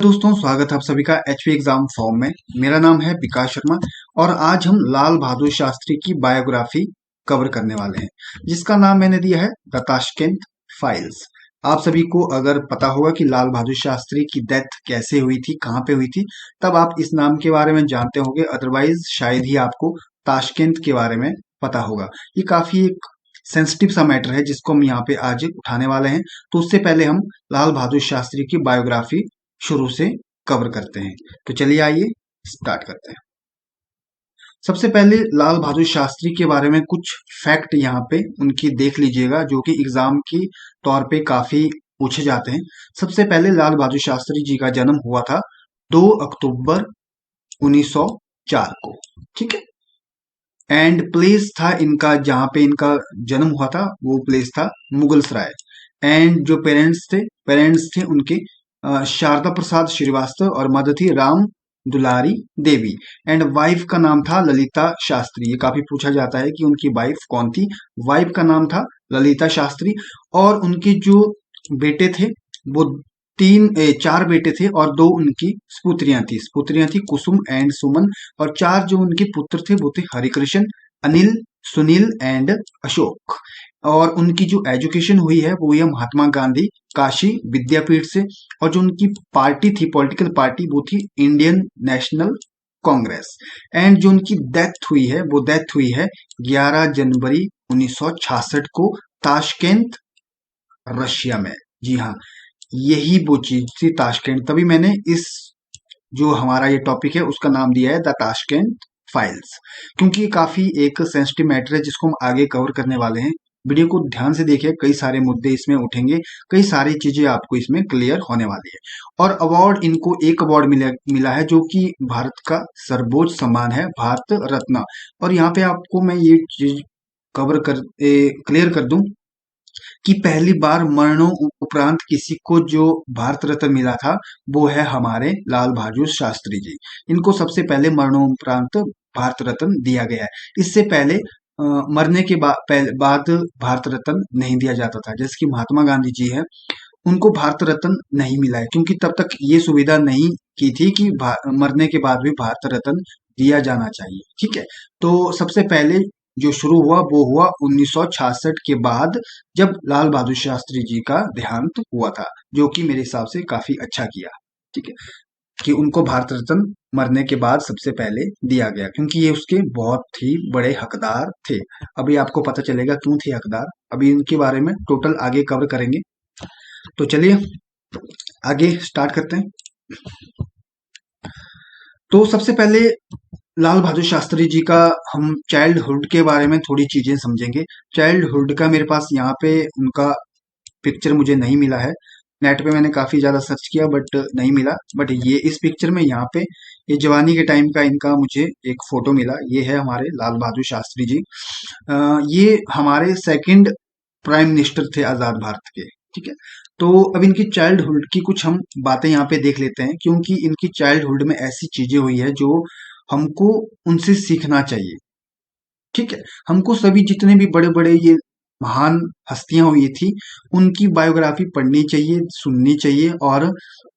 दोस्तों, स्वागत है आप सभी का एचपी एग्जाम फॉर्म में। मेरा नाम है विकास शर्मा और आज हम लाल बहादुर शास्त्री की बायोग्राफी कवर करने वाले हैं, जिसका नाम मैंने दिया है द ताशकंद फाइल्स। आप सभी को अगर पता होगा कि लाल बहादुर शास्त्री की डेथ कैसे हुई थी, कहाँ पे हुई थी, तब आप इस नाम के बारे में जानते होंगे। अदरवाइज शायद ही आपको ताशकंद के बारे में पता होगा। ये काफी एक सेंसिटिव सा मैटर है जिसको हम यहाँ पे आज उठाने वाले हैं। तो उससे पहले हम लाल बहादुर शास्त्री की बायोग्राफी शुरू से कवर करते हैं। तो चलिए आइए स्टार्ट करते हैं। सबसे पहले लाल बहादुर शास्त्री के बारे में कुछ फैक्ट यहाँ पे उनकी देख लीजिएगा, जो कि एग्जाम की तौर पे काफी पूछे जाते हैं। सबसे पहले लाल बहादुर शास्त्री जी का जन्म हुआ था 2 अक्टूबर 1904 को, ठीक है। एंड प्लेस था इनका, जहाँ पे इनका जन्म हुआ था वो प्लेस था मुगलसराय। एंड जो पेरेंट्स थे उनके शारदा प्रसाद श्रीवास्तव और मदर थी राम दुलारी देवी। एंड वाइफ का नाम था ललिता शास्त्री। ये काफी पूछा जाता है कि उनकी वाइफ कौन थी। वाइफ का नाम था ललिता शास्त्री। और उनके जो बेटे थे वो चार बेटे थे और 2 उनकी स्पुत्रियां थी कुसुम एंड सुमन। और 4 जो उनके पुत्र थे वो थे हरिकृष्ण, अनिल, सुनील एंड अशोक। और उनकी जो एजुकेशन हुई है वो हुई है महात्मा गांधी काशी विद्यापीठ से। और जो उनकी पार्टी थी, पॉलिटिकल पार्टी, वो थी इंडियन नेशनल कांग्रेस। एंड जो उनकी डेथ हुई है वो डेथ हुई है 11 जनवरी 1966 को ताशकंद, रशिया में। जी हाँ, यही वो चीज थी ताशकंद। तभी मैंने इस जो हमारा ये टॉपिक है उसका नाम दिया है द ताशकंद फाइल्स, क्योंकि ये काफी एक सेंसिटिव मैटर है जिसको हम आगे कवर करने वाले हैं। वीडियो को ध्यान से देखिए, कई सारे मुद्दे इसमें उठेंगे, कई सारी चीजें आपको इसमें क्लियर होने वाली है। और अवार्ड, इनको एक अवार्ड मिला है जो कि भारत का सर्वोच्च सम्मान है, भारत रत्न। और यहाँ पे आपको मैं ये चीज कवर कर क्लियर कर दूं कि पहली बार मरणों उपरांत किसी को जो भारत रत्न मिला था वो है हमारे लाल बहादुर शास्त्री जी। इनको सबसे पहले मरणों उपरांत भारत रत्न दिया गया है। इससे पहले मरने के बाद भारत रत्न नहीं दिया जाता था। जैसे कि महात्मा गांधी जी है, उनको भारत रत्न नहीं मिला है क्योंकि तब तक ये सुविधा नहीं की थी कि मरने के बाद भी भारत रत्न दिया जाना चाहिए, ठीक है। तो सबसे पहले जो शुरू हुआ वो हुआ 1966 के बाद, जब लाल बहादुर शास्त्री जी का देहांत हुआ था, जो कि मेरे हिसाब से काफी अच्छा किया, ठीक है, कि उनको भारत रत्न मरने के बाद सबसे पहले दिया गया, क्योंकि ये उसके बहुत ही बड़े हकदार थे। अभी आपको पता चलेगा क्यों थे हकदार, अभी इनके बारे में टोटल आगे कवर करेंगे। तो चलिए आगे स्टार्ट करते हैं। तो सबसे पहले लाल बहादुर शास्त्री जी का हम चाइल्डहुड के बारे में थोड़ी चीजें समझेंगे। चाइल्डहुड का मेरे पास यहाँ पे उनका पिक्चर मुझे नहीं मिला है। नेट पे मैंने काफी ज्यादा सर्च किया बट नहीं मिला। बट ये इस पिक्चर में यहाँ पे ये जवानी के टाइम का इनका मुझे एक फोटो मिला। ये है हमारे लाल बहादुर शास्त्री जी। ये हमारे सेकंड प्राइम मिनिस्टर थे आजाद भारत के, ठीक है। तो अब इनकी चाइल्डहुड की कुछ हम बातें यहाँ पे देख लेते हैं, क्योंकि इनकी चाइल्डहुड में ऐसी चीजें हुई है जो हमको उनसे सीखना चाहिए, ठीक है। हमको सभी जितने भी बड़े बड़े ये महान हस्तियां हुई थी उनकी बायोग्राफी पढ़नी चाहिए, सुननी चाहिए और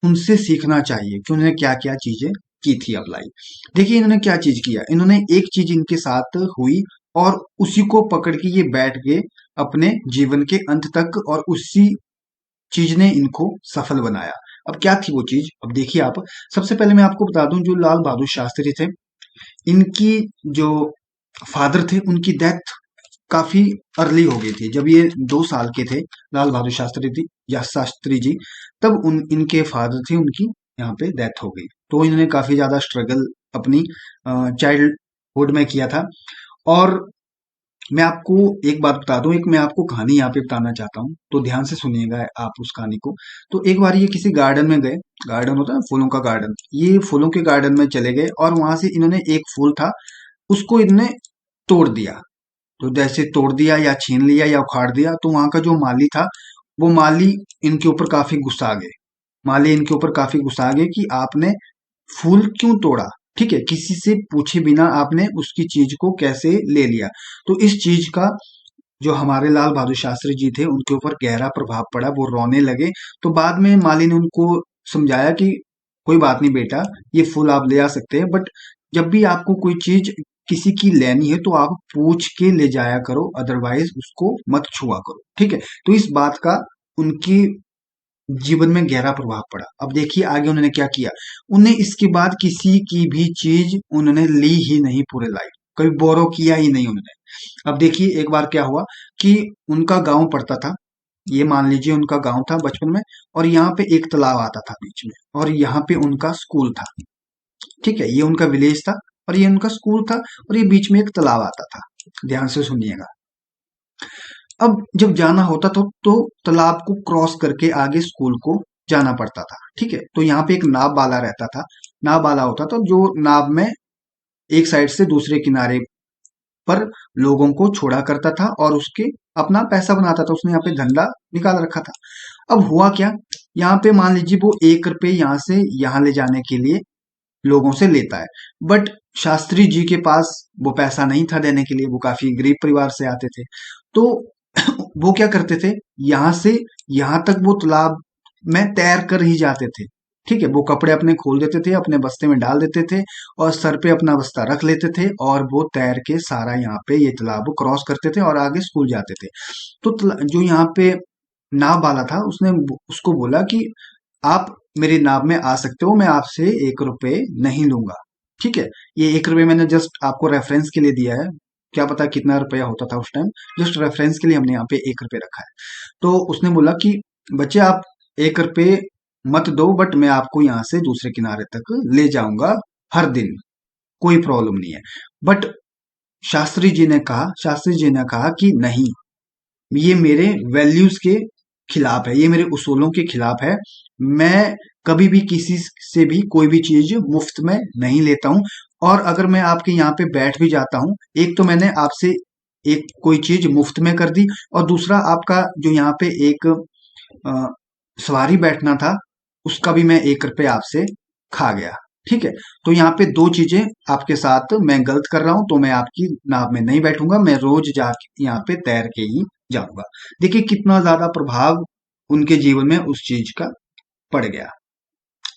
उनसे सीखना चाहिए कि उन्होंने क्या क्या चीजें की थी अप्लाई। देखिए इन्होंने क्या चीज किया। इन्होंने एक चीज इनके साथ हुई और उसी को पकड़ के ये बैठ गए अपने जीवन के अंत तक, और उसी चीज ने इनको सफल बनाया। अब क्या थी वो चीज, अब देखिए आप। सबसे पहले मैं आपको बता दूं, जो लाल बहादुर शास्त्री थे, इनकी जो फादर थे उनकी डेथ काफी अर्ली हो गई थी। जब ये 2 साल के थे लाल बहादुर शास्त्री जी, तब इनके फादर थे, उनकी यहाँ पे डेथ हो गई। तो इन्होंने काफी ज्यादा स्ट्रगल अपनी चाइल्डहुड में किया था। और मैं आपको एक बात बता दूं, एक मैं आपको कहानी यहाँ पे बताना चाहता हूँ, तो ध्यान से सुनिएगा आप उस कहानी को। तो एक बार ये किसी गार्डन में गए। गार्डन होता है फूलों का गार्डन, ये फूलों के गार्डन में चले गए और वहां से इन्होंने एक फूल था उसको इन्होंने तोड़ दिया। तो जैसे तोड़ दिया या छीन लिया या उखाड़ दिया, तो वहां का जो माली था वो माली इनके ऊपर काफी गुस्सा आ गए। माली इनके ऊपर काफी गुस्सा आ गए कि आपने फूल क्यों तोड़ा, ठीक है, किसी से पूछे बिना आपने उसकी चीज को कैसे ले लिया। तो इस चीज का जो हमारे लाल बहादुर शास्त्री जी थे उनके ऊपर गहरा प्रभाव पड़ा, वो रोने लगे। तो बाद में माली ने उनको समझाया कि कोई बात नहीं बेटा, ये फूल आप ले आ सकते हैं, बट जब भी आपको कोई चीज किसी की लेनी है तो आप पूछ के ले जाया करो, अदरवाइज उसको मत छुआ करो, ठीक है। तो इस बात का उनकी जीवन में गहरा प्रभाव पड़ा। अब देखिए आगे उन्होंने क्या किया। उन्हें इसके बाद किसी की भी चीज उन्होंने ली ही नहीं पूरे लाइफ, कभी बोरो किया ही नहीं उन्होंने। अब देखिए एक बार क्या हुआ कि उनका गांव पड़ता था, ये मान लीजिए उनका गांव था बचपन में, और यहाँ पे एक तालाब आता था बीच में, और यहाँ पे उनका स्कूल था, ठीक है। ये उनका विलेज था और ये उनका स्कूल था, और ये बीच में एक तालाब आता था। ध्यान से सुनिएगा। अब जब जाना होता था तो तालाब को क्रॉस करके आगे स्कूल को जाना पड़ता था, ठीक है। तो यहाँ पे एक नाव वाला रहता था, नाव वाला होता था जो नाव में एक साइड से दूसरे किनारे पर लोगों को छोड़ा करता था और उसके अपना पैसा बनाता था, उसने यहाँ पे धंधा निकाल रखा था। अब हुआ क्या, यहाँ पे मान लीजिए वो 1 रुपए यहाँ से यहाँ ले जाने के लिए लोगों से लेता है, बट शास्त्री जी के पास वो पैसा नहीं था देने के लिए, वो काफी गरीब परिवार से आते थे। तो वो क्या करते थे, यहाँ से यहाँ तक वो तालाब में तैर कर ही जाते थे, ठीक है। वो कपड़े अपने खोल देते थे, अपने बस्ते में डाल देते थे और सर पे अपना बस्ता रख लेते थे, और वो तैर के सारा यहाँ पे ये तालाब क्रॉस करते थे और आगे स्कूल जाते थे। तो जो यहाँ पे नाव वाला था उसने उसको बोला कि आप मेरी नाव में आ सकते हो, मैं आपसे 1 रुपए नहीं लूंगा, ठीक है। ये 1 रुपए मैंने जस्ट आपको रेफरेंस के लिए दिया है, क्या पता कितना रुपया होता था उस टाइम, जस्ट रेफरेंस के लिए हमने यहाँ पे 1 रुपए रखा है। तो उसने बोला कि बच्चे आप 1 रुपए मत दो, बट मैं आपको यहाँ से दूसरे किनारे तक ले जाऊंगा हर दिन, कोई प्रॉब्लम नहीं है। बट शास्त्री जी ने कहा कि नहीं, ये मेरे वैल्यूज के खिलाफ है, ये मेरे उसूलों के खिलाफ है। मैं कभी भी किसी से भी कोई भी चीज मुफ्त में नहीं लेता हूँ, और अगर मैं आपके यहाँ पे बैठ भी जाता हूँ, एक तो मैंने आपसे एक कोई चीज मुफ्त में कर दी, और दूसरा आपका जो यहाँ पे एक अ, सवारी बैठना था उसका भी मैं 1 रुपए आपसे खा गया, ठीक है। तो यहाँ पे दो चीजें आपके साथ मैं गलत कर रहा हूं, तो मैं आपकी नाव में नहीं बैठूंगा, मैं रोज जाके यहाँ पे तैर के ही जाऊंगा। देखिए कितना ज्यादा प्रभाव उनके जीवन में उस चीज का पड़ गया,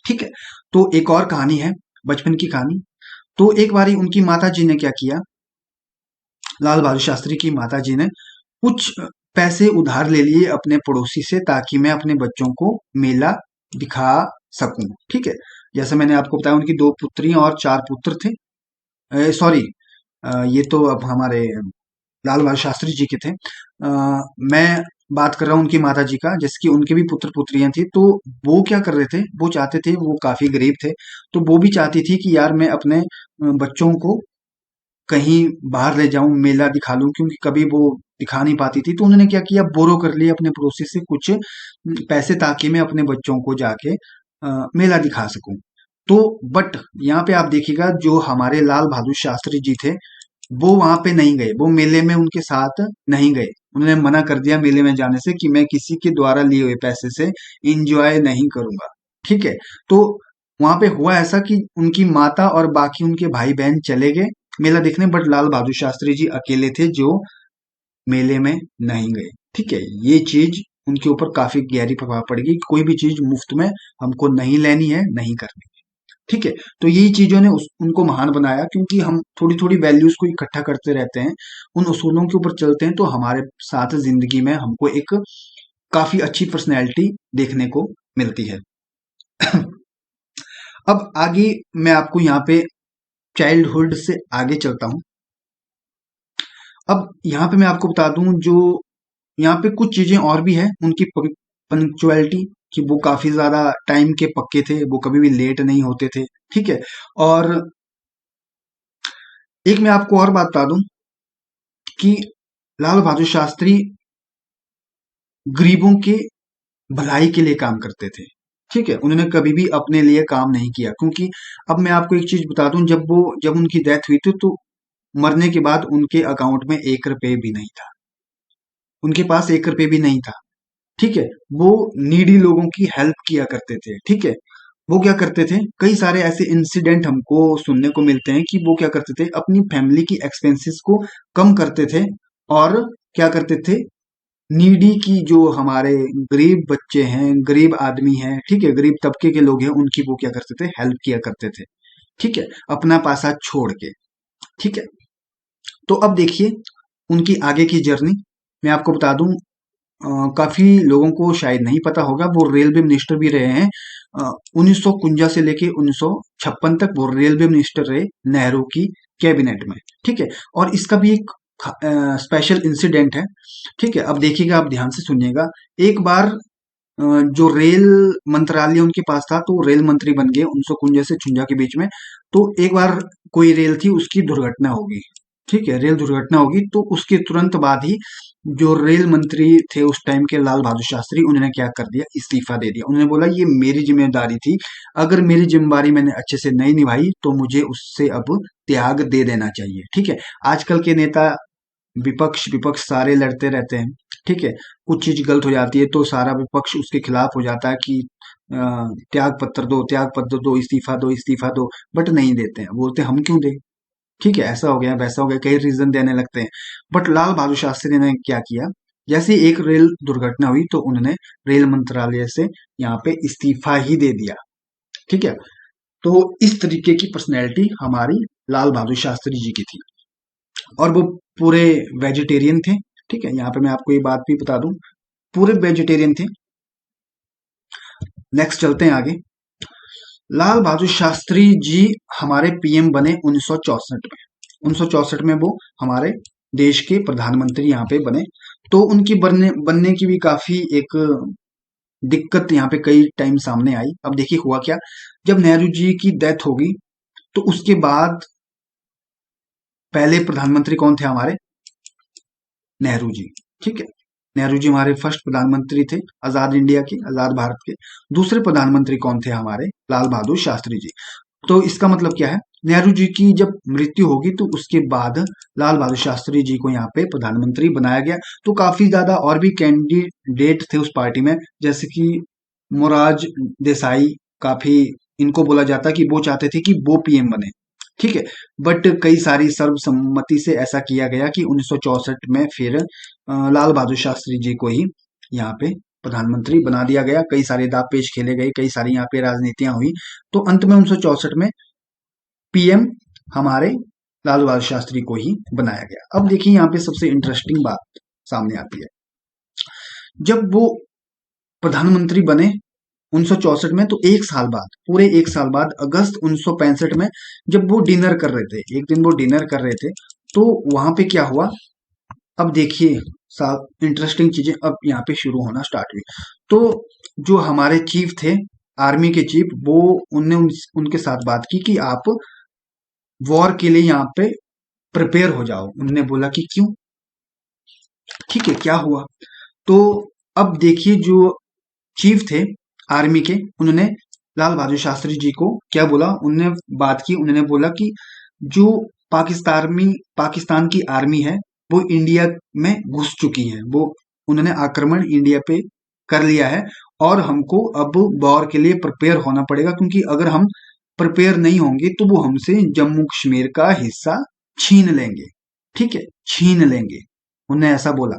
ठीक है। तो एक और कहानी है, बचपन की कहानी। तो एक बारी उनकी माता जी ने क्या किया, लाल बहादुर शास्त्री की माता जी ने कुछ पैसे उधार ले लिए अपने पड़ोसी से, ताकि मैं अपने बच्चों को मेला दिखा सकूं, ठीक है। जैसे मैंने आपको बताया उनकी 2 पुत्रियां और 4 पुत्र थे, सॉरी, ये तो अब हमारे लाल बहादुर शास्त्री जी के थे। मैं बात कर रहा हूँ उनकी माता जी का, जैसे कि उनके भी पुत्र पुत्रियां थी। तो वो क्या कर रहे थे, वो चाहते थे, वो काफी गरीब थे, तो वो भी चाहती थी कि यार मैं अपने बच्चों को कहीं बाहर ले जाऊं, मेला दिखा लूं, क्योंकि कभी वो दिखा नहीं पाती थी। तो उन्होंने क्या किया, बोरो कर लिया अपने पड़ोसी से कुछ पैसे, ताकि मैं अपने बच्चों को जाके मेला दिखा सकूं। तो बट यहाँ पे आप देखिएगा, जो हमारे लाल बहादुर शास्त्री जी थे वो वहां पे नहीं गए, वो मेले में उनके साथ नहीं गए। उन्होंने मना कर दिया मेले में जाने से कि मैं किसी के द्वारा लिए हुए पैसे से इंजॉय नहीं करूंगा, ठीक है। तो वहां पे हुआ ऐसा कि उनकी माता और बाकी उनके भाई बहन चले गए मेला देखने, बट लाल बहादुर शास्त्री जी अकेले थे जो मेले में नहीं गए, ठीक है। ये चीज उनके ऊपर काफी गहरी प्रभाव पड़ेगी, कोई भी चीज मुफ्त में हमको नहीं लेनी है, नहीं करनी, ठीक है। तो यही चीजों ने उनको महान बनाया, क्योंकि हम थोड़ी थोड़ी वैल्यूज को इकट्ठा करते रहते हैं, उन उसूलों के ऊपर चलते हैं, तो हमारे साथ जिंदगी में हमको एक काफी अच्छी पर्सनैलिटी देखने को मिलती है। अब आगे मैं आपको यहाँ पे चाइल्डहुड से आगे चलता हूँ। अब यहाँ पे मैं आपको बता दूं, जो यहाँ पे कुछ चीजें और भी है उनकी, पंक्चुअलिटी, कि वो काफी ज्यादा टाइम के पक्के थे, वो कभी भी लेट नहीं होते थे, ठीक है। और एक मैं आपको और बात बता दूं कि लाल बहादुर शास्त्री गरीबों के भलाई के लिए काम करते थे, ठीक है। उन्होंने कभी भी अपने लिए काम नहीं किया, क्योंकि अब मैं आपको एक चीज बता दूं, जब उनकी डेथ हुई थी तो मरने के बाद उनके अकाउंट में 1 रुपए भी नहीं था, उनके पास 1 रुपए भी नहीं था, ठीक है। वो नीडी लोगों की हेल्प किया करते थे, ठीक है। वो क्या करते थे, कई सारे ऐसे इंसिडेंट हमको सुनने को मिलते हैं कि वो क्या करते थे, अपनी फैमिली की एक्सपेंसेस को कम करते थे, और क्या करते थे, नीडी की, जो हमारे गरीब बच्चे हैं, गरीब आदमी हैं, ठीक है, गरीब तबके के लोग हैं, उनकी वो क्या करते थे, हेल्प किया करते थे, ठीक है, अपना पासा छोड़ के, ठीक है। तो अब देखिए उनकी आगे की जर्नी, मैं आपको बता दूं, काफी लोगों को शायद नहीं पता होगा, वो रेलवे मिनिस्टर भी रहे हैं। 1951 से लेके 1956 तक वो रेलवे मिनिस्टर रहे नेहरू की कैबिनेट में, ठीक है। और इसका भी एक स्पेशल इंसिडेंट है, ठीक है। अब देखिएगा, आप ध्यान से सुनिएगा। एक बार जो रेल मंत्रालय उनके पास था, तो वो रेल मंत्री बन गए 1951 से 56 के बीच में। तो एक बार कोई रेल थी, उसकी दुर्घटना होगी, ठीक है, रेल दुर्घटना होगी, तो उसके तुरंत बाद ही जो रेल मंत्री थे उस टाइम के, लाल बहादुर शास्त्री, उन्होंने क्या कर दिया, इस्तीफा दे दिया। उन्होंने बोला ये मेरी जिम्मेदारी थी, अगर मेरी जिम्मेदारी मैंने अच्छे से नहीं निभाई तो मुझे उससे अब त्याग दे देना चाहिए, ठीक है। आजकल के नेता, विपक्ष विपक्ष सारे लड़ते रहते हैं, ठीक है। कुछ चीज गलत हो जाती है तो सारा विपक्ष उसके खिलाफ हो जाता है कि त्याग पत्र दो, त्याग पत्र दो, इस्तीफा दो, इस्तीफा दो, बट नहीं देते हैं, बोलते हैं हम क्यों दें, ठीक है, ऐसा हो गया, वैसा हो गया, कई रीजन देने लगते हैं। बट लाल बहादुर शास्त्री ने क्या किया, जैसे एक रेल दुर्घटना हुई तो उन्होंने रेल मंत्रालय से यहाँ पे इस्तीफा ही दे दिया, ठीक है। तो इस तरीके की पर्सनैलिटी हमारी लाल बहादुर शास्त्री जी की थी। और वो पूरे वेजिटेरियन थे, ठीक है। यहाँ पे मैं आपको ये बात भी बता दूं, पूरे वेजिटेरियन थे। नेक्स्ट चलते हैं आगे। लाल बहादुर शास्त्री जी हमारे पीएम बने 1964 में। 1964 में वो हमारे देश के प्रधानमंत्री यहाँ पे बने। तो उनकी बनने की भी काफी एक दिक्कत यहाँ पे कई टाइम सामने आई। अब देखिए हुआ क्या, जब नेहरू जी की डेथ होगी तो उसके बाद पहले प्रधानमंत्री कौन थे हमारे, नेहरू जी, ठीक है। नेहरू जी हमारे फर्स्ट प्रधानमंत्री थे, आजाद इंडिया के, आजाद भारत के। दूसरे प्रधानमंत्री कौन थे हमारे, लाल बहादुर शास्त्री जी। तो इसका मतलब क्या है, नेहरू जी की जब मृत्यु होगी तो उसके बाद लाल बहादुर शास्त्री जी को यहाँ पे प्रधानमंत्री बनाया गया। तो काफी ज्यादा और भी कैंडिडेट थे उस पार्टी में, जैसे कि मोरारजी देसाई, काफी इनको बोला जाता कि वो चाहते थे कि वो पीएम बने, ठीक है। बट कई सारी सर्वसम्मति से ऐसा किया गया कि 1964 में फिर लाल बहादुर शास्त्री जी को ही यहाँ पे प्रधानमंत्री बना दिया गया। कई सारे दावपेच खेले गए, कई सारी यहाँ पे राजनीतियां हुई, तो अंत में 1964 में पीएम हमारे लाल बहादुर शास्त्री को ही बनाया गया। अब देखिए यहाँ पे सबसे इंटरेस्टिंग बात सामने आती है, जब वो प्रधानमंत्री बने 1964 में, तो एक साल बाद, पूरे एक साल बाद, अगस्त 1965 में, जब वो डिनर कर रहे थे, एक दिन वो डिनर कर रहे थे, तो वहां पे क्या हुआ, अब देखिए इंटरेस्टिंग चीजें अब यहाँ पे शुरू होना स्टार्ट हुई। तो जो हमारे चीफ थे, आर्मी के चीफ, वो उनने उनके साथ बात की कि आप वॉर के लिए यहाँ पे प्रिपेयर हो जाओ। उन्होंने बोला कि क्यों, ठीक है, क्या हुआ। तो अब देखिए जो चीफ थे आर्मी के, उन्होंने लाल बहादुर शास्त्री जी को क्या बोला, उन्होंने बात की, उन्होंने बोला कि जो पाकिस्तान की आर्मी है वो इंडिया में घुस चुकी है, वो उन्होंने आक्रमण इंडिया पे कर लिया है, और हमको अब वॉर के लिए प्रिपेयर होना पड़ेगा, क्योंकि अगर हम प्रिपेयर नहीं होंगे तो वो हमसे जम्मू कश्मीर का हिस्सा छीन लेंगे, ठीक है, छीन लेंगे, उन्होंने ऐसा बोला,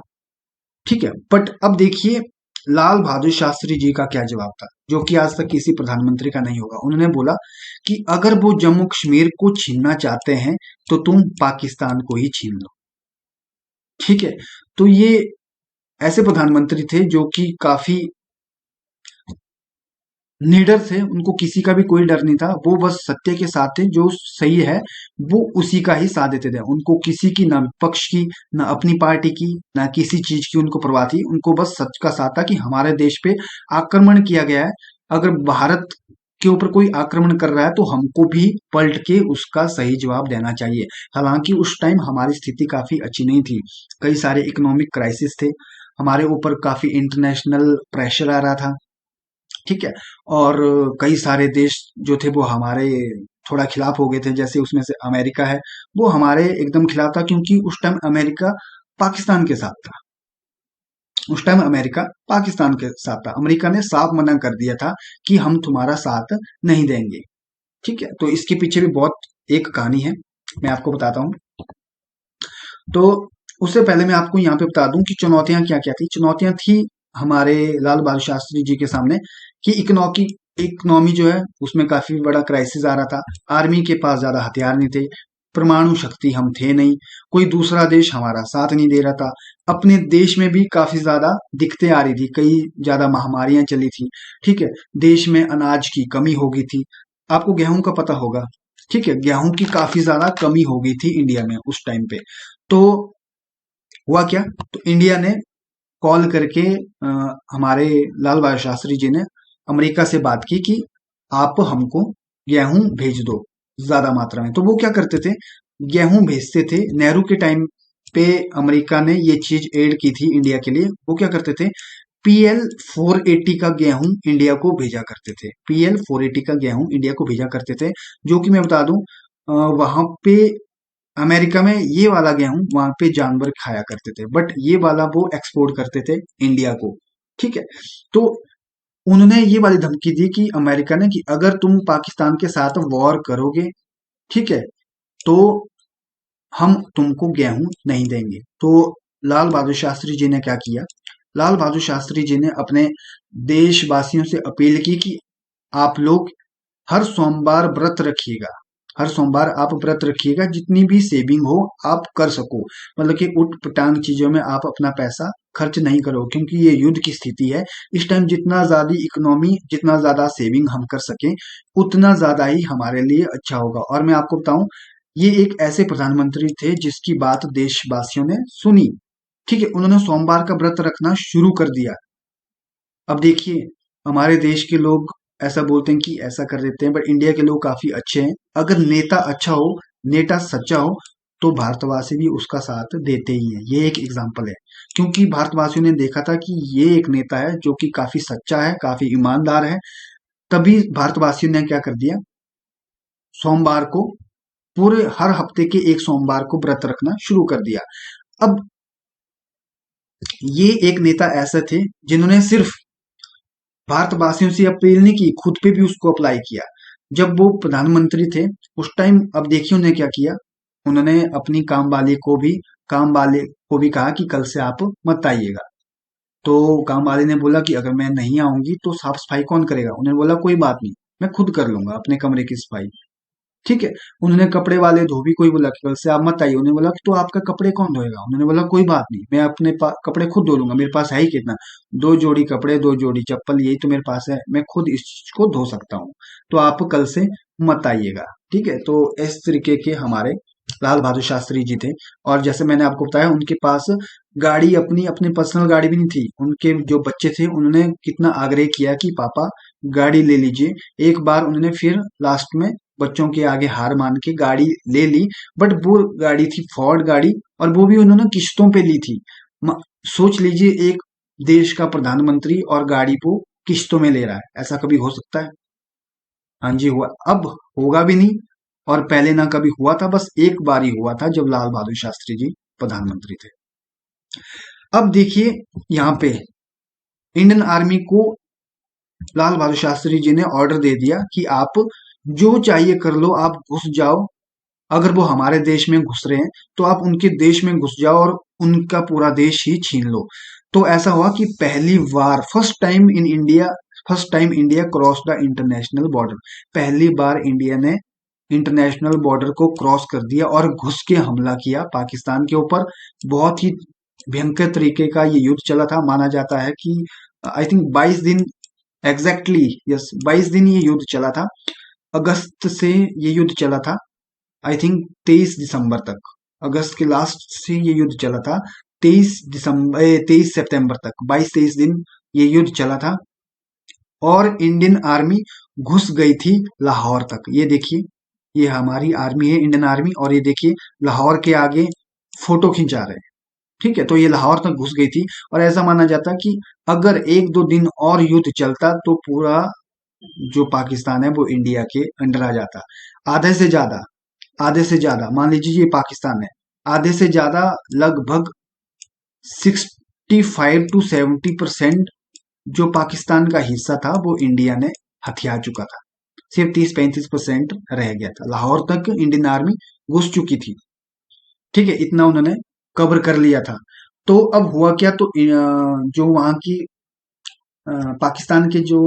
ठीक है। बट अब देखिए लाल बहादुर शास्त्री जी का क्या जवाब था, जो कि आज तक किसी प्रधानमंत्री का नहीं होगा। उन्होंने बोला कि अगर वो जम्मू कश्मीर को छीनना चाहते हैं तो तुम पाकिस्तान को ही छीन लो, ठीक है। तो ये ऐसे प्रधानमंत्री थे जो कि काफी निडर थे, उनको किसी का भी कोई डर नहीं था, वो बस सत्य के साथ थे, जो सही है वो उसी का ही साथ देते थे। उनको किसी की, ना विपक्ष की, ना अपनी पार्टी की, ना किसी चीज की उनको परवाह थी। उनको बस सच का साथ था कि हमारे देश पे आक्रमण किया गया है, अगर भारत के ऊपर कोई आक्रमण कर रहा है तो हमको भी पलट के उसका सही जवाब देना चाहिए। हालांकि उस टाइम हमारी स्थिति काफी अच्छी नहीं थी, कई सारे इकोनॉमिक क्राइसिस थे, हमारे ऊपर काफी इंटरनेशनल प्रेशर आ रहा था, ठीक है। और कई सारे देश जो थे वो हमारे थोड़ा खिलाफ हो गए थे, जैसे उसमें से अमेरिका है, वो हमारे एकदम खिलाफ था, क्योंकि उस टाइम अमेरिका पाकिस्तान के साथ था। उस टाइम अमेरिका पाकिस्तान के साथ था, अमेरिका ने साफ मना कर दिया था कि हम तुम्हारा साथ नहीं देंगे, ठीक है। तो इसके पीछे भी बहुत एक कहानी है, मैं आपको बताता हूँ। तो उससे पहले मैं आपको यहाँ पे बता दूं कि चुनौतियां क्या क्या थी। चुनौतियां थी हमारे लाल बहादुर शास्त्री जी के सामने कि इकोनॉमी जो है उसमें काफी बड़ा क्राइसिस आ रहा था। आर्मी के पास ज्यादा हथियार नहीं थे, परमाणु शक्ति हम थे नहीं, कोई दूसरा देश हमारा साथ नहीं दे रहा था। अपने देश में भी काफी ज्यादा दिक्कतें आ रही थी, कई ज्यादा महामारियां चली थी। ठीक है, देश में अनाज की कमी हो गई थी। आपको गेहूं का पता होगा, ठीक है, गेहूं की काफी ज्यादा कमी हो गई थी इंडिया में उस टाइम पे। तो हुआ क्या, तो इंडिया ने कॉल करके हमारे लाल बहादुर शास्त्री जी ने अमेरिका से बात की कि आप हमको गेहूं भेज दो ज्यादा मात्रा में। तो वो क्या करते थे, गेहूं भेजते थे। नेहरू के टाइम पे अमेरिका ने ये चीज ऐड की थी इंडिया के लिए। वो क्या करते थे, PL 480 का गेहूं इंडिया को भेजा करते थे। PL 480 का गेहूं इंडिया को भेजा करते थे, जो कि मैं बता दूं वहां पे अमेरिका में ये वाला गेहूं वहां पे जानवर खाया करते थे, बट ये वाला वो एक्सपोर्ट करते थे इंडिया को। ठीक है, तो उन्होंने ये वाली धमकी दी कि अमेरिका ने कि अगर तुम पाकिस्तान के साथ वॉर करोगे, ठीक है, तो हम तुमको गेहूं नहीं देंगे। तो लाल बहादुर शास्त्री जी ने क्या किया, लाल बहादुर शास्त्री जी ने अपने देशवासियों से अपील की कि आप लोग हर सोमवार व्रत रखिएगा। हर सोमवार आप व्रत रखिएगा, जितनी भी सेविंग हो आप कर सको, मतलब कि उठ पटांग चीजों में आप अपना पैसा खर्च नहीं करो, क्योंकि ये युद्ध की स्थिति है। इस टाइम जितना ज्यादा इकोनॉमी, जितना ज्यादा सेविंग हम कर सकें, उतना ज्यादा ही हमारे लिए अच्छा होगा। और मैं आपको बताऊं, ये एक ऐसे प्रधानमंत्री थे जिसकी बात देशवासियों ने सुनी। ठीक है, उन्होंने सोमवार का व्रत रखना शुरू कर दिया। अब देखिए, हमारे देश के लोग ऐसा बोलते हैं कि ऐसा कर देते हैं, बट इंडिया के लोग काफी अच्छे हैं। अगर नेता अच्छा हो, नेता सच्चा हो, तो भारतवासी भी उसका साथ देते ही हैं। ये एक एग्जाम्पल है, क्योंकि भारतवासियों ने देखा था कि ये एक नेता है जो कि काफी सच्चा है, काफी ईमानदार है। तभी भारतवासियों ने क्या कर दिया, सोमवार को, पूरे हर हफ्ते के एक सोमवार को व्रत रखना शुरू कर दिया। अब ये एक नेता ऐसे थे जिन्होंने सिर्फ भारतवासियों से अपील नहीं की, खुद पे भी उसको अप्लाई किया। जब वो प्रधानमंत्री थे उस टाइम, अब देखिए उन्होंने क्या किया, उन्होंने अपनी काम वाले को भी कहा कि कल से आप मत आइएगा। तो काम वाले ने बोला कि अगर मैं नहीं आऊंगी तो साफ सफाई कौन करेगा। उन्होंने बोला कोई बात नहीं, मैं खुद कर लूंगा अपने कमरे की सफाई। ठीक है, उन्होंने कपड़े वाले धोबी को ही बोला कि कल से आप मत आइए। उन्होंने बोला कि तो आपका कपड़े कौन धोएगा। उन्होंने बोला कोई बात नहीं, मैं अपने कपड़े खुद धो लूंगा, मेरे पास है ही कितना, दो जोड़ी कपड़े, दो जोड़ी चप्पल, यही तो मेरे पास है, मैं खुद इसको धो सकता हूँ। तो आप कल से मत आइएगा। ठीक है, तो इस तरीके के हमारे लाल बहादुर शास्त्री जी थे। और जैसे मैंने आपको बताया, उनके पास गाड़ी, अपनी पर्सनल गाड़ी भी नहीं थी। उनके जो बच्चे थे उन्होंने कितना आग्रह किया कि पापा गाड़ी ले लीजिए। एक बार उन्होंने फिर लास्ट में बच्चों के आगे हार मान के गाड़ी ले ली, बट वो गाड़ी थी फोर्ड गाड़ी, और वो भी उन्होंने किश्तों पे ली थी। म- सोच लीजिए, एक देश का प्रधानमंत्री और गाड़ी को किश्तों में ले रहा है, ऐसा कभी हो सकता है? हाँ जी, हुआ। अब होगा भी नहीं, और पहले ना कभी हुआ था, बस एक बार ही हुआ था जब लाल बहादुर शास्त्री जी प्रधानमंत्री थे। अब देखिए, यहाँ पे इंडियन आर्मी को लाल बहादुर शास्त्री जी ने ऑर्डर दे दिया कि आप जो चाहिए कर लो, आप घुस जाओ। अगर वो हमारे देश में घुस रहे हैं तो आप उनके देश में घुस जाओ और उनका पूरा देश ही छीन लो। तो ऐसा हुआ कि पहली बार, first time India cross the international border. पहली बार इंडिया ने इंटरनेशनल बॉर्डर को क्रॉस कर दिया और घुस के हमला किया पाकिस्तान के ऊपर। बहुत ही भयंकर तरीके का ये युद्ध चला था। माना जाता है कि आई थिंक 22 दिन, एग्जैक्टली यस, 22 दिन ये युद्ध चला था। अगस्त से ये युद्ध चला था, आई थिंक 23 दिसंबर तक। अगस्त के लास्ट से ये युद्ध चला था, 23 सितंबर तक, 22-23 दिन ये युद्ध चला था। और इंडियन आर्मी घुस गई थी लाहौर तक। ये देखिए, ये हमारी आर्मी है, इंडियन आर्मी, और ये देखिए लाहौर के आगे फोटो खिंचा रहे हैं। ठीक है, तो ये लाहौर तक घुस गई थी। और ऐसा माना जाता कि अगर 1-2 दिन और युद्ध चलता तो पूरा जो पाकिस्तान है वो इंडिया के अंडर आ जाता। आधे से ज्यादा, आधे से ज्यादा, मान लीजिए ये पाकिस्तान है, आधे से ज्यादा, लगभग 65 to 70% जो पाकिस्तान का हिस्सा था वो इंडिया ने हथिया चुका था। सिर्फ 30-35% रह गया था। लाहौर तक इंडियन आर्मी घुस चुकी थी। ठीक है, इतना उन्होंने कवर कर लिया था। तो अब हुआ क्या, तो जो वहां की पाकिस्तान के जो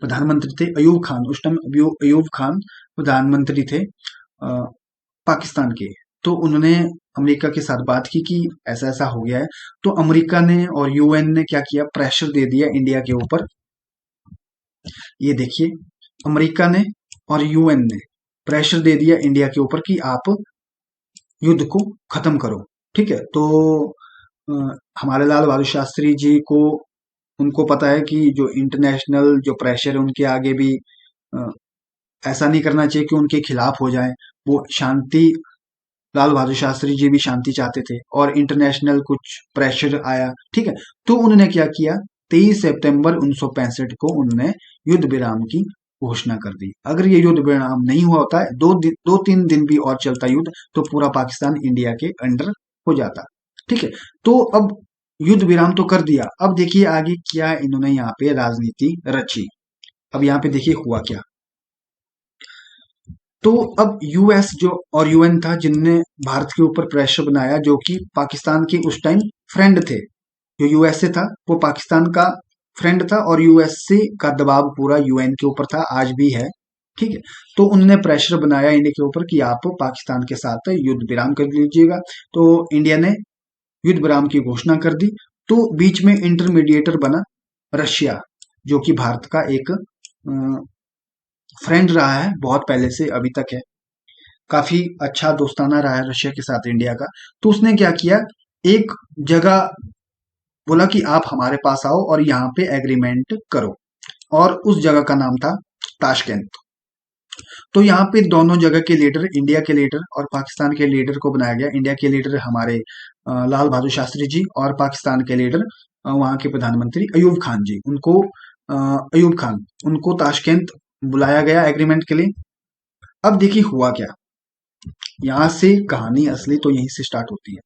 प्रधानमंत्री थे अयूब खान, उस टाइम अयूब खान प्रधानमंत्री थे पाकिस्तान के। तो उन्होंने अमेरिका के साथ बात की कि ऐसा ऐसा हो गया है। तो अमेरिका ने और यूएन ने क्या किया, प्रेशर दे दिया इंडिया के ऊपर। ये देखिए, अमेरिका ने और यूएन ने प्रेशर दे दिया इंडिया के ऊपर कि आप युद्ध को खत्म करो। ठीक है, तो हमारे लाल बहादुर शास्त्री जी को, उनको पता है कि जो इंटरनेशनल जो प्रेशर है उनके आगे भी अ, ऐसा नहीं करना चाहिए कि उनके खिलाफ हो जाए। वो शांति, लाल बहादुर शास्त्री जी भी शांति चाहते थे और इंटरनेशनल कुछ प्रेशर आया। ठीक है, तो उन्होंने क्या किया, 23 सितंबर 1965 को उन्होंने युद्ध विराम की घोषणा कर दी। अगर ये युद्ध विराम नहीं हुआ होता है, 2-3 दिन भी और चलता युद्ध, तो पूरा पाकिस्तान इंडिया के अंडर हो जाता। ठीक है, तो अब युद्ध विराम तो कर दिया। अब देखिए आगे क्या इन्होंने यहाँ पे राजनीति रची। अब यहाँ पे देखिए हुआ क्या। तो अब यूएस जो और यूएन था, जिनने भारत के ऊपर प्रेशर बनाया, जो कि पाकिस्तान के उस टाइम फ्रेंड थे। जो यूएसए था वो पाकिस्तान का फ्रेंड था और यूएसए का दबाव पूरा यूएन के ऊपर था, आज भी है। ठीक है, तो उन्होंने प्रेशर बनाया इंडिया के ऊपर कि आप पाकिस्तान के साथ युद्ध विराम कर लीजिएगा। तो इंडिया ने युद्ध विराम की घोषणा कर दी। तो बीच में इंटरमीडिएटर बना रशिया, जो कि भारत का एक फ्रेंड रहा है, बहुत पहले से अभी तक है। काफी अच्छा दोस्ताना रहा है रशिया के साथ इंडिया का। तो उसने क्या किया, एक जगह बोला कि आप हमारे पास आओ और यहाँ पे एग्रीमेंट करो, और उस जगह का नाम था ताशकंद। तो यहाँ पे दोनों जगह के लीडर, इंडिया के लीडर और पाकिस्तान के लीडर को बनाया गया। इंडिया के लीडर हमारे लाल बहादुर शास्त्री जी, और पाकिस्तान के लीडर वहाँ के प्रधानमंत्री अयूब खान जी, उनको अयूब खान, उनको ताशकंद बुलाया गया एग्रीमेंट के लिए। अब देखिए हुआ क्या, यहाँ से कहानी असली तो यहीं से स्टार्ट होती है।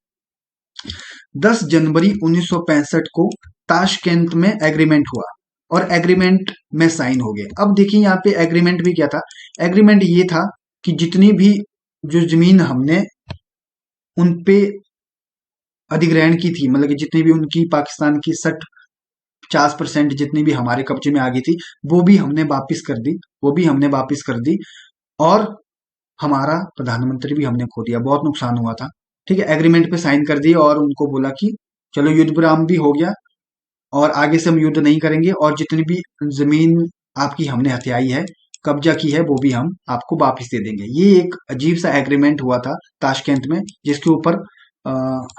10 जनवरी 1965 को ताशकंद में एग्रीमेंट हुआ और एग्रीमेंट में साइन हो गए। अब देखिए यहाँ पे एग्रीमेंट भी क्या था, एग्रीमेंट ये था कि जितनी भी जो जमीन हमने उन पे अधिग्रहण की थी, मतलब कि जितनी भी उनकी पाकिस्तान की 50% जितनी भी हमारे कब्जे में आ गई थी, वो भी हमने वापिस कर दी, वो भी हमने वापिस कर दी। और हमारा प्रधानमंत्री भी हमने खो दिया, बहुत नुकसान हुआ था। ठीक है, एग्रीमेंट पे साइन कर दिए और उनको बोला कि चलो युद्ध विराम भी हो गया और आगे से हम युद्ध नहीं करेंगे, और जितनी भी जमीन आपकी हमने हथियाई है, कब्जा की है, वो भी हम आपको वापस दे देंगे। ये एक अजीब सा एग्रीमेंट हुआ था ताशकंद में, जिसके ऊपर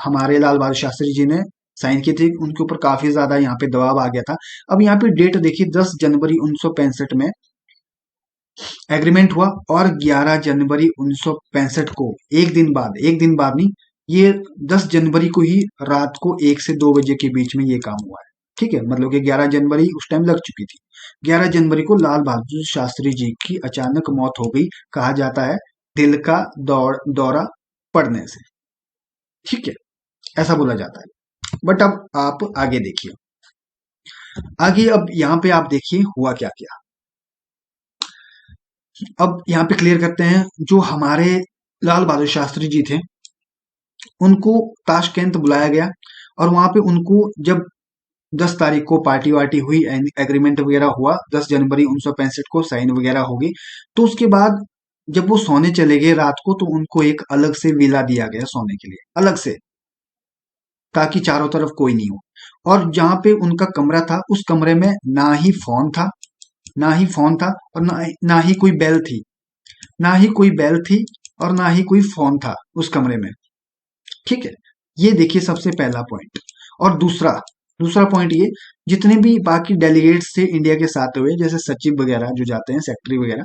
हमारे लाल बहादुर शास्त्री जी ने साइन की थी। उनके ऊपर काफी ज्यादा यहाँ पे दबाव आ गया था। अब यहाँ पे डेट देखिए, 10 जनवरी 1965 में एग्रीमेंट हुआ और 11 जनवरी 1965 को, एक दिन बाद नहीं, ये 10 जनवरी को ही रात को 1 से 2 बजे के बीच में ये काम हुआ है। ठीक है, मतलब कि 11 जनवरी उस टाइम लग चुकी थी। 11 जनवरी को लाल बहादुर शास्त्री जी की अचानक मौत हो गई, कहा जाता है दिल का दौरा पड़ने से। ठीक है, ऐसा बोला जाता है। बट अब आप आगे देखिए, आगे अब यहाँ पे आप देखिए हुआ क्या क्या। अब यहाँ पे क्लियर करते हैं, जो हमारे लाल बहादुर शास्त्री जी थे, उनको ताशकंद बुलाया गया और वहां पे उनको जब 10 तारीख को पार्टी वार्टी हुई, एग्रीमेंट वगैरह हुआ, 10 जनवरी 1965 को साइन वगैरह हो गई। तो उसके बाद जब वो सोने चले गए रात को, तो उनको एक अलग से विला दिया गया सोने के लिए, अलग से, ताकि चारों तरफ कोई नहीं हो। और जहां पे उनका कमरा था, उस कमरे में ना ही फोन था, ना ही फोन था, और ना ही कोई बेल थी, ना ही कोई बेल थी और ना ही कोई फोन था उस कमरे में। ठीक है, ये देखिए सबसे पहला पॉइंट। और दूसरा दूसरा पॉइंट ये, जितने भी बाकी डेलीगेट्स थे इंडिया के साथ हुए, जैसे सचिव वगैरह जो जाते हैं, सेक्रेटरी वगैरह,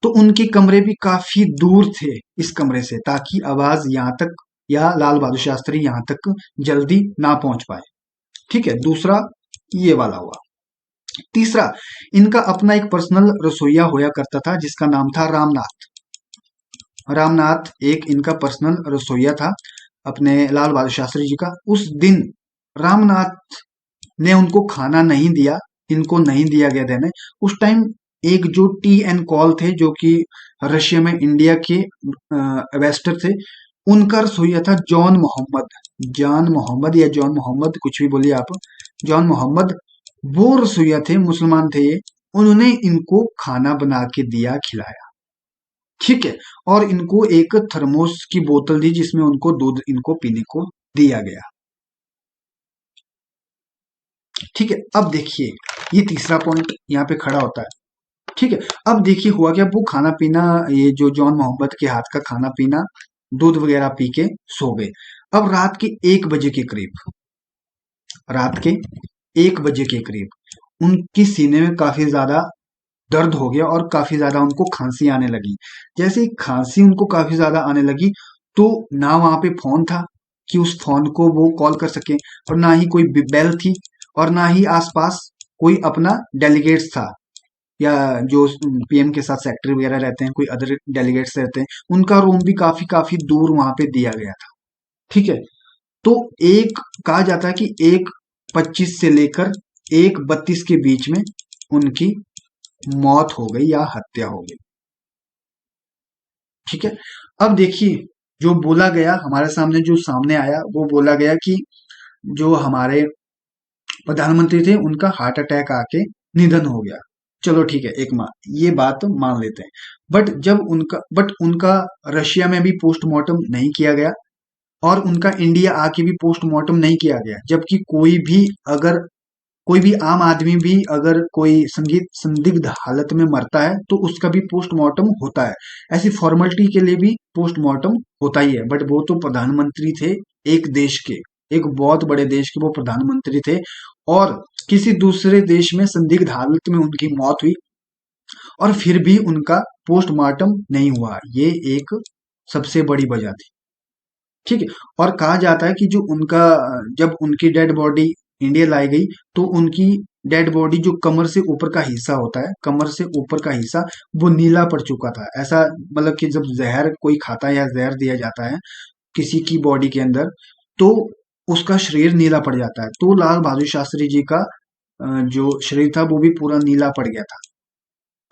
तो उनके कमरे भी काफी दूर थे इस कमरे से, ताकि आवाज यहाँ तक या लाल बहादुर शास्त्री यहाँ तक जल्दी ना पहुंच पाए। ठीक है, दूसरा ये वाला हुआ। तीसरा, इनका अपना एक पर्सनल रसोईया होया करता था, जिसका नाम था रामनाथ। रामनाथ एक इनका पर्सनल रसोईया था अपने लाल बहादुर शास्त्री जी का। उस दिन रामनाथ ने उनको खाना नहीं दिया, इनको नहीं दिया गया देने। उस टाइम एक जो टी एन कॉल थे, जो कि रशिया में इंडिया के एम्बेसडर थे, उनका रसोईया था जॉन मोहम्मद या जॉन मोहम्मद, कुछ भी बोलिए आप, जॉन मोहम्मद। वो रसोईया थे, मुसलमान थे ये। उन्होंने इनको खाना बना के दिया, खिलाया। ठीक है। और इनको एक थर्मोस की बोतल दी जिसमें उनको दूध इनको पीने को दिया गया। ठीक है। अब देखिए, ये तीसरा पॉइंट यहाँ पे खड़ा होता है। ठीक है। अब देखिए हुआ क्या, वो खाना पीना, ये जो जॉन मोहम्मद के हाथ का खाना पीना, दूध वगैरह पी के सो गए। अब रात के 1 बजे के करीब उनकी सीने में काफी ज्यादा दर्द हो गया और काफी ज्यादा उनको खांसी आने लगी। जैसे ही खांसी उनको काफी ज्यादा आने लगी, तो ना वहां पे फोन था कि उस फोन को वो कॉल कर सके, और ना ही कोई बेल थी, और ना ही आसपास कोई अपना डेलीगेट्स था, या जो पीएम के साथ सेक्रेटरी वगैरह रहते हैं, कोई अदर डेलीगेट्स रहते हैं, उनका रूम भी काफी काफी दूर वहां पे दिया गया था। ठीक है। तो एक कहा जाता है कि 1:25 से लेकर 1:32 के बीच में उनकी मौत हो गई या हत्या हो गई। ठीक है। अब देखिए, जो बोला गया हमारे सामने, जो सामने आया, वो बोला गया कि जो हमारे प्रधानमंत्री थे उनका हार्ट अटैक आके निधन हो गया। चलो ठीक है, एक ये बात मान लेते हैं। बट उनका रशिया में भी पोस्टमार्टम नहीं किया गया, और उनका इंडिया आके भी पोस्टमार्टम नहीं किया गया। जबकि कोई भी आम आदमी भी अगर कोई संगीत संदिग्ध हालत में मरता है तो उसका भी पोस्टमार्टम होता है। ऐसी फॉर्मेलिटी के लिए भी पोस्टमार्टम होता ही है। बट वो तो प्रधानमंत्री थे एक देश के, एक बहुत बड़े देश के वो प्रधानमंत्री थे, और किसी दूसरे देश में संदिग्ध हालत में उनकी मौत हुई, और फिर भी उनका पोस्टमार्टम नहीं हुआ। ये एक सबसे बड़ी वजह थी। ठीक है। और कहा जाता है कि जब उनकी डेड बॉडी इंडिया लाई गई, तो उनकी डेड बॉडी जो कमर से ऊपर का हिस्सा होता है, कमर से ऊपर का हिस्सा वो नीला पड़ चुका था। ऐसा मतलब कि जब जहर कोई खाता है या जहर दिया जाता है किसी की बॉडी के अंदर, तो उसका शरीर नीला पड़ जाता है। तो लाल बहादुर शास्त्री जी का जो शरीर था वो भी पूरा नीला पड़ गया था।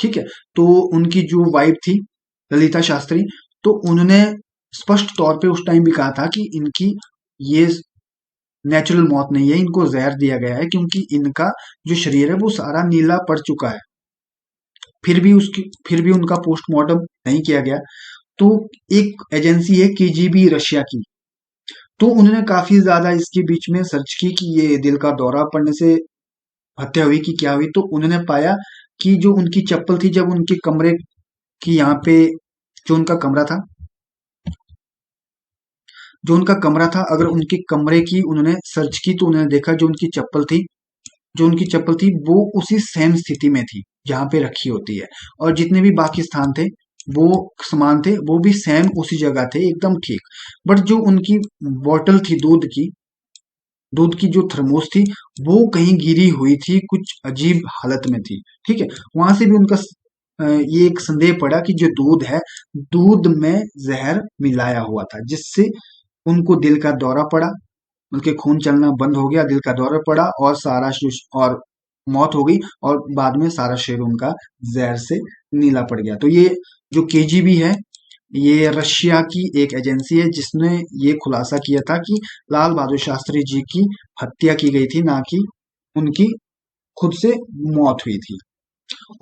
ठीक है। तो उनकी जो वाइफ थी ललिता शास्त्री, तो उन्होंने स्पष्ट तौर पे उस टाइम भी कहा था कि इनकी ये नेचुरल मौत नहीं है, इनको जहर दिया गया है, क्योंकि इनका जो शरीर है वो सारा नीला पड़ चुका है। फिर भी उनका पोस्टमार्टम नहीं किया गया। तो एक एजेंसी है केजीबी रशिया की, तो उन्होंने काफी ज्यादा इसके बीच में सर्च की कि ये दिल का दौरा पड़ने से हत्या हुई कि क्या हुई। तो उन्होंने पाया कि जो उनकी चप्पल थी, जब उनके कमरे की यहाँ पे जो उनका कमरा था अगर उनके कमरे की उन्होंने सर्च की, तो उन्होंने देखा जो उनकी चप्पल थी वो उसी सेम स्थिति में थी जहां पे रखी होती है, और जितने भी बाकी स्थान थे, वो सामान थे, वो भी सेम उसी जगह थे, एकदम ठीक। बट जो उनकी बोतल थी दूध की जो थर्मोस थी, वो कहीं गिरी हुई थी, कुछ अजीब हालत में थी। ठीक है। वहां से भी ये एक संदेह पड़ा कि जो दूध है, दूध में जहर मिलाया हुआ था, जिससे उनको दिल का दौरा पड़ा, उनके खून चलना बंद हो गया, दिल का दौरा पड़ा, और मौत हो गई, और बाद में सारा शरीर उनका जहर से नीला पड़ गया। तो ये जो केजीबी है, ये रशिया की एक एजेंसी है जिसने ये खुलासा किया था कि लाल बहादुर शास्त्री जी की हत्या की गई थी, ना कि उनकी खुद से मौत हुई थी।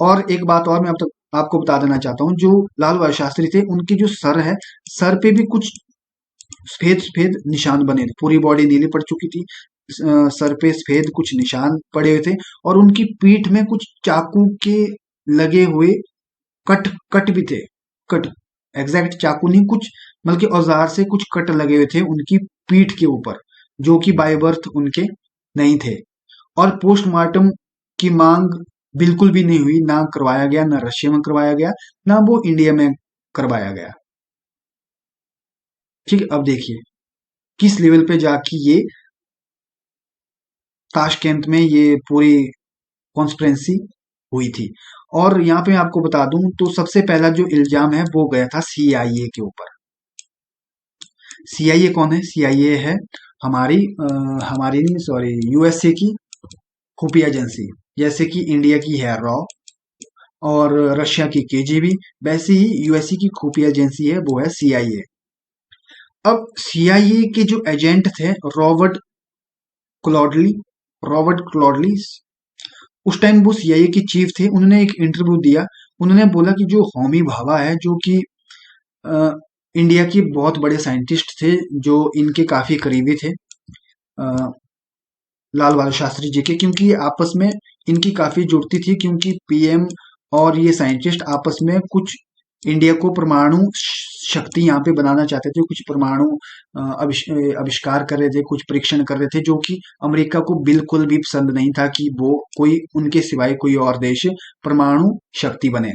और एक बात और मैं अब तक आपको बता देना चाहता हूँ, जो लाल बहादुर शास्त्री थे, उनकी जो सर है, सर पे भी कुछ सफेद सफेद निशान बने थे, पूरी बॉडी नीली पड़ चुकी थी, सर पे सफेद कुछ निशान पड़े हुए थे, और उनकी पीठ में कुछ चाकू के लगे हुए कट कट भी थे। कट, एग्जैक्ट चाकू नहीं, कुछ बल्कि औजार से कुछ कट लगे हुए थे उनकी पीठ के ऊपर, जो कि बाय बर्थ उनके नहीं थे। और पोस्टमार्टम की मांग बिल्कुल भी नहीं हुई, ना करवाया गया, ना रशिया में करवाया गया, ना वो इंडिया में करवाया गया। ठीक है। अब देखिए किस लेवल पे जाके ये ताशकंद में ये पूरी कॉन्स्पिरेंसी हुई थी। और यहाँ पे मैं आपको बता दूं, तो सबसे पहला जो इल्जाम है वो गया था सीआईए के ऊपर। सीआईए कौन है? सीआईए है हमारी नहीं, सॉरी, यूएसए की खुफिया एजेंसी। जैसे कि इंडिया की है रॉ, और रशिया की केजीबी, वैसे ही यूएसए की खुफिया एजेंसी है, वो है सीआईए। अब सीआईए के जो एजेंट थे क्लॉडली रॉबर्ट क्लॉडली, उस टाइम वो सीआईए के चीफ थे। उन्होंने एक इंटरव्यू दिया। उन्होंने बोला कि जो होमी भाभा है, जो कि अ, इंडिया के बहुत बड़े साइंटिस्ट थे, जो इनके काफी करीबी थे, अ, लाल बहादुर शास्त्री जी के, क्योंकि आपस में इनकी काफी जुड़ती थी, क्योंकि पीएम और ये साइंटिस्ट आपस में कुछ इंडिया को परमाणु शक्ति यहाँ पे बनाना चाहते थे, कुछ परमाणु आविष्कार कर रहे थे, कुछ परीक्षण कर रहे थे, जो कि अमेरिका को बिल्कुल भी पसंद नहीं था कि वो कोई उनके सिवाय कोई और देश परमाणु शक्ति बने।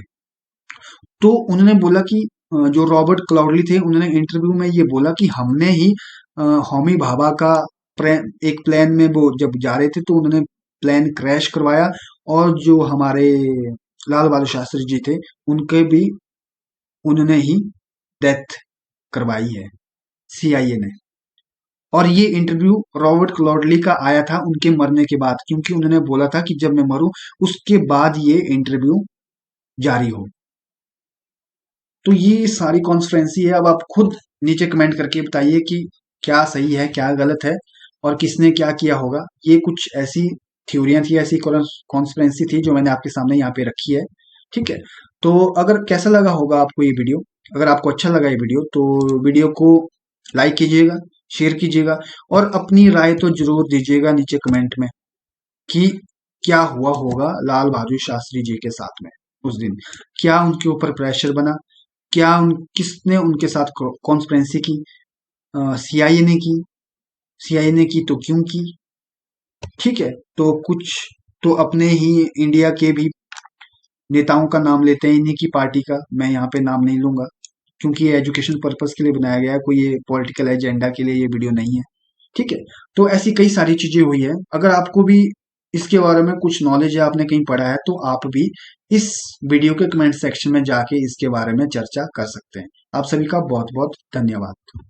तो उन्होंने बोला कि जो रॉबर्ट क्लाउडली थे, उन्होंने इंटरव्यू में ये बोला कि हमने ही होमी भाभा का एक प्लेन में वो जब जा रहे थे, तो उन्होंने प्लेन क्रैश करवाया, और जो हमारे लाल बहादुर शास्त्री जी थे, उनके भी उन्होंने ही डेथ करवाई है, सीआईए ने। और ये इंटरव्यू रॉबर्ट क्लॉडली का आया था उनके मरने के बाद, क्योंकि उन्होंने बोला था कि जब मैं मरूं उसके बाद ये इंटरव्यू जारी हो। तो ये सारी कॉन्स्पिरेंसी है। अब आप खुद नीचे कमेंट करके बताइए कि क्या सही है, क्या गलत है, और किसने क्या किया होगा। ये कुछ ऐसी थ्योरियां थी, ऐसी कॉन्स्पिरेंसी थी जो मैंने आपके सामने यहाँ पे रखी है। ठीक है, तो अगर कैसा लगा होगा आपको ये वीडियो, अगर आपको अच्छा लगा ये वीडियो, तो वीडियो को लाइक कीजिएगा, शेयर कीजिएगा, और अपनी राय तो जरूर दीजिएगा नीचे कमेंट में कि क्या हुआ होगा लाल बहादुर शास्त्री जी के साथ में उस दिन। क्या उनके ऊपर प्रेशर बना, क्या किसने उनके साथ कॉन्स्पिरेंसी की, सीआईए ने की, सीआईए ने की तो क्यों की। ठीक है, तो कुछ तो अपने ही इंडिया के भी नेताओं का नाम लेते हैं, इन्हीं की पार्टी का। मैं यहाँ पे नाम नहीं लूंगा, क्योंकि ये एजुकेशन पर्पस के लिए बनाया गया है, कोई ये पॉलिटिकल एजेंडा के लिए ये वीडियो नहीं है। ठीक है, तो ऐसी कई सारी चीजें हुई है। अगर आपको भी इसके बारे में कुछ नॉलेज है, आपने कहीं पढ़ा है, तो आप भी इस वीडियो के कमेंट सेक्शन में जाके इसके बारे में चर्चा कर सकते हैं। आप सभी का बहुत बहुत धन्यवाद।